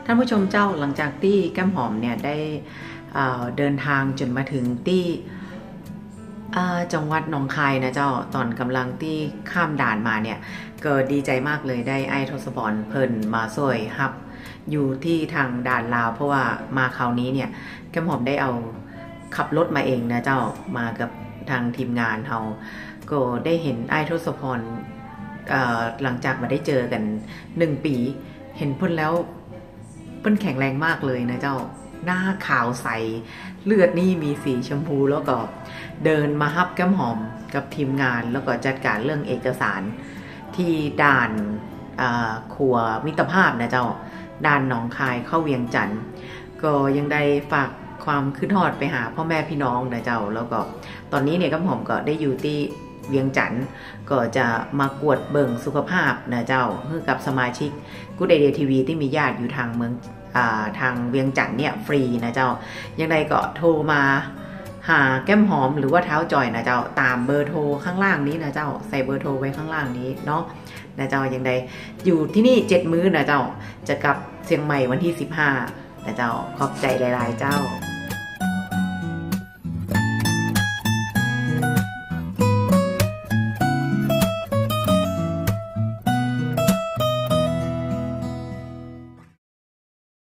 ท่านผู้ชมเจ้าหลังจากที่แก้มหอมเนี่ยได้เดินทางจนมาถึงที่จังหวัดหนองคายนะเจ้าตอนกำลังที่ข้ามด่านมาเนี่ยก็ดีใจมากเลยได้ไอ้ทศพรเพิ่นมาช่วยฮับอยู่ที่ทางด่านลาวเพราะว่ามาคราวนี้เนี่ยแก้มหอมได้เอาขับรถมาเองนะเจ้ามากับทางทีมงานเราก็ได้เห็นไอ้ทศพรหลังจากมาได้เจอกัน1 ปีเห็นเพิ่นแล้วเพิ่นแข็งแรงมากเลยนะเจ้าหน้าขาวใสเลือดนี่มีสีชมพูแล้วก็เดินมาฮับแก้มหอมกับทีมงานแล้วก็จัดการเรื่องเอกสารที่ด่านขัวมิตรภาพนะเจ้าด่านหนองคายเข้าเวียงจันทร์ก็ยังได้ฝากความขึ้นทอดไปหาพ่อแม่พี่น้องนะเจ้าแล้วก็ตอนนี้เนี่ยแก้มหอมก็ได้อยู่ที่เวียงจันทร์ก็จะมากวดเบิ่งสุขภาพนะเจ้าเพื่อกับสมาชิกกู๊ดไอเดียทีวีที่มีญาติอยู่ทางเมืองทางเวียงจันทร์เนี่ยฟรีนะเจ้ายังไงก็โทรมาหาแก้มหอมหรือว่าเท้าจอยนะเจ้าตามเบอร์โทรข้างล่างนี้นะเจ้าใส่เบอร์โทรไว้ข้างล่างนี้เนาะนะเจ้ายังไงอยู่ที่นี่7 มื้อนะเจ้าจะกลับเชียงใหม่วันที่15นะเจ้าขอบใจหลายๆเจ้า